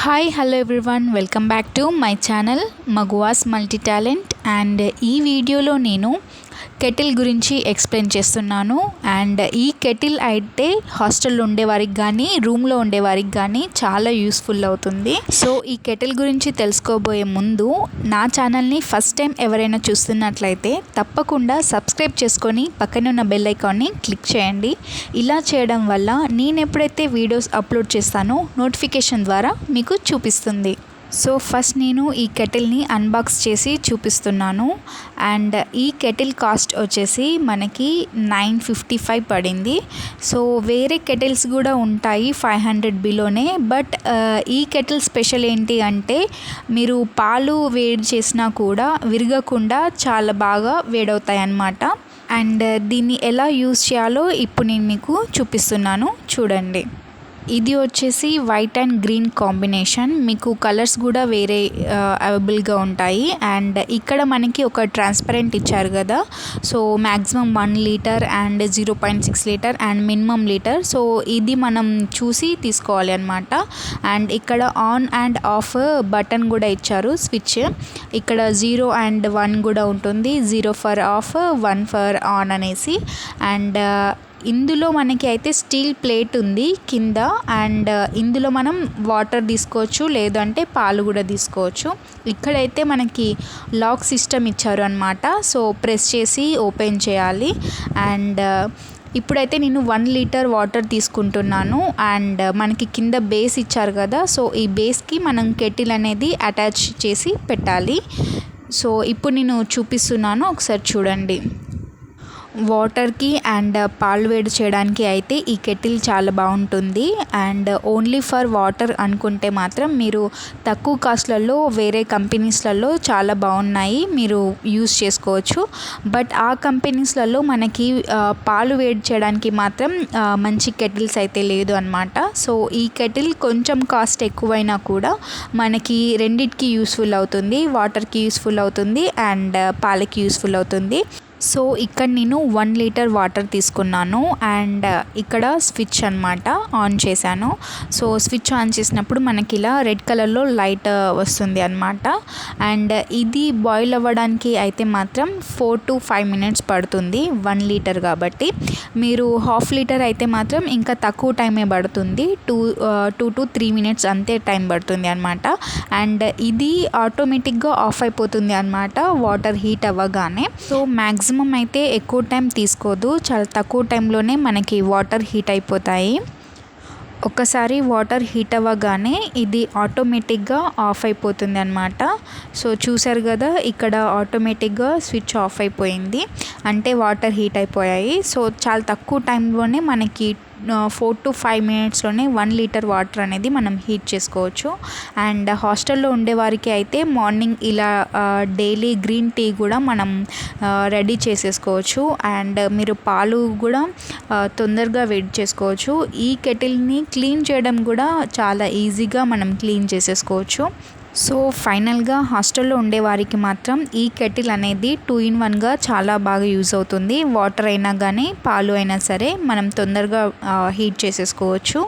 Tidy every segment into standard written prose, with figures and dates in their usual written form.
Hi hello everyone, welcome back to my channel Maguva's multitalent. And ఈ వీడియోలో నేను kettle గురించి ఎక్స్ప్లెయిన్ చేస్తున్నాను. అండ్ ఈ కెటిల్ అయితే హాస్టల్లో ఉండేవారికి కానీ రూమ్లో ఉండేవారికి కానీ చాలా యూస్ఫుల్ అవుతుంది. సో ఈ కెటిల్ గురించి తెలుసుకోబోయే ముందు నా ఛానల్ని ఫస్ట్ టైం ఎవరైనా చూస్తున్నట్లయితే తప్పకుండా సబ్స్క్రైబ్ చేసుకొని పక్కన ఉన్న బెల్ ఐకాన్ని క్లిక్ చేయండి. ఇలా చేయడం వల్ల నేను ఎప్పుడైతే వీడియోస్ అప్లోడ్ చేస్తానో నోటిఫికేషన్ ద్వారా మీకు చూపిస్తుంది. సో ఫస్ట్ నేను ఈ కెటిల్ని అన్బాక్స్ చేసి చూపిస్తున్నాను. అండ్ ఈ కెటిల్ కాస్ట్ వచ్చేసి మనకి 955 పడింది. సో వేరే కెటిల్స్ కూడా ఉంటాయి 500 బిలోనే. బట్ ఈ కెటిల్ స్పెషల్ ఏంటి అంటే మీరు పాలు వేడి చేసినా కూడా విరగకుండా చాలా బాగా వేడవుతాయి అన్నమాట. అండ్ దీన్ని ఎలా యూజ్ చేయాలో ఇప్పుడు నేను మీకు చూపిస్తున్నాను, చూడండి. ఇది వచ్చేసి వైట్ అండ్ గ్రీన్ కాంబినేషన్. మీకు కలర్స్ కూడా వేరే అవైలబుల్గా ఉంటాయి. అండ్ ఇక్కడ మనకి ఒక ట్రాన్స్పరెంట్ ఇచ్చారు కదా. So maximum 1 litre and 0.6 litre and minimum litre. So ఇది మనం చూసి తీసుకోవాలి అనమాట. అండ్ ఇక్కడ ఆన్ అండ్ ఆఫ్ బటన్ కూడా ఇచ్చారు, స్విచ్. ఇక్కడ 0 అండ్ 1 కూడా ఉంటుంది, 0 ఫర్ ఆఫ్ 1 ఫర్ ఆన్ అనేసి. అండ్ ఇందులో మనకి అయితే స్టీల్ ప్లేట్ ఉంది కింద. అండ్ ఇందులో మనం వాటర్ తీసుకోవచ్చు, లేదంటే పాలు కూడా తీసుకోవచ్చు. ఇక్కడైతే మనకి లాక్ సిస్టమ్ ఇచ్చారు అనమాట. సో ప్రెస్ చేసి ఓపెన్ చేయాలి. అండ్ ఇప్పుడైతే నేను 1 లీటర్ వాటర్ తీసుకుంటున్నాను. అండ్ మనకి కింద బేస్ ఇచ్చారు కదా. సో ఈ బేస్కి మనం కెటిల్ అనేది అటాచ్ చేసి పెట్టాలి. సో ఇప్పుడు నేను చూపిస్తున్నాను, ఒకసారి చూడండి. వాటర్కి అండ్ పాలు వేడి చేయడానికి అయితే ఈ కెటిల్ చాలా బాగుంటుంది. అండ్ ఓన్లీ ఫర్ వాటర్ అనుకుంటే మాత్రం మీరు తక్కువ కాస్ట్లలో వేరే కంపెనీస్లలో చాలా బాగున్నాయి, మీరు యూస్ చేసుకోవచ్చు. బట్ ఆ కంపెనీస్లలో మనకి పాలు వేడి చేయడానికి మాత్రం మంచి కెటిల్స్ అయితే లేదు అనమాట. సో ఈ కెటిల్ కొంచెం కాస్ట్ ఎక్కువైనా కూడా మనకి రెండిటికి యూస్ఫుల్ అవుతుంది, వాటర్కి యూస్ఫుల్ అవుతుంది అండ్ పాలకి యూస్ఫుల్ అవుతుంది. సో ఇక్కడ నేను 1 లీటర్ వాటర్ తీసుకున్నాను. అండ్ ఇక్కడ స్విచ్ అనమాట ఆన్ చేశాను. సో స్విచ్ ఆన్ చేసినప్పుడు మనకి ఇలా రెడ్ కలర్లో లైట్ వస్తుంది అనమాట. అండ్ ఇది బాయిల్ అవ్వడానికి అయితే మాత్రం 4 to 5 minutes పడుతుంది, 1 లీటర్ కాబట్టి. మీరు 1/2 లీటర్ అయితే మాత్రం ఇంకా తక్కువ టైమే పడుతుంది, 2 to 3 minutes అంతే టైం పడుతుంది అనమాట. అండ్ ఇది ఆటోమేటిక్గా ఆఫ్ అయిపోతుంది అనమాట వాటర్ హీట్ అవ్వగానే. సో మ్యాక్సిమం అయితే ఎక్కువ టైం తీసుకోదు, చాలా తక్కువ టైంలోనే మనకి వాటర్ హీట్ అయిపోతాయి. ఒక్కసారి వాటర్ హీట్ అవ్వగానే ఇది ఆటోమేటిక్గా ఆఫ్ అయిపోతుంది అనమాట. సో చూసారు కదా, ఇక్కడ ఆటోమేటిక్గా స్విచ్ ఆఫ్ అయిపోయింది, అంటే వాటర్ హీట్ అయిపోయాయి. సో చాలా తక్కువ టైంలోనే మనకి 4 to 5 minutesలోనే 1 లీటర్ వాటర్ అనేది మనం హీట్ చేసుకోవచ్చు. అండ్ హాస్టల్లో ఉండేవారికి అయితే మార్నింగ్ ఇలా డైలీ గ్రీన్ టీ కూడా మనం రెడీ చేసేసుకోవచ్చు. అండ్ మీరు పాలు కూడా తొందరగా వేడి చేసుకోవచ్చు. ఈ కెటిల్ని క్లీన్ చేయడం కూడా చాలా ఈజీగా మనం క్లీన్ చేసేసుకోవచ్చు. సో ఫైనల్గా హాస్టల్లో ఉండేవారికి మాత్రం ఈ కెటిల్ అనేది 2 in 1గా చాలా బాగా యూజ్ అవుతుంది. వాటర్ అయినా కానీ పాలు అయినా సరే మనం తొందరగా హీట్ చేసేసుకోవచ్చు.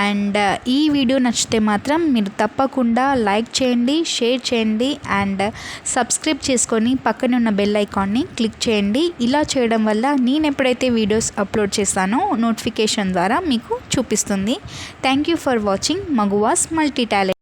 అండ్ ఈ వీడియో నచ్చితే మాత్రం మీరు తప్పకుండా లైక్ చేయండి, షేర్ చేయండి అండ్ సబ్స్క్రైబ్ చేసుకొని పక్కన ఉన్న బెల్ ఐకాన్ని క్లిక్ చేయండి. ఇలా చేయడం వల్ల నేను ఎప్పుడైతే వీడియోస్ అప్లోడ్ చేస్తానో నోటిఫికేషన్ ద్వారా మీకు చూపిస్తుంది. Thank you for watching Maguva's మల్టీటాలెంట్.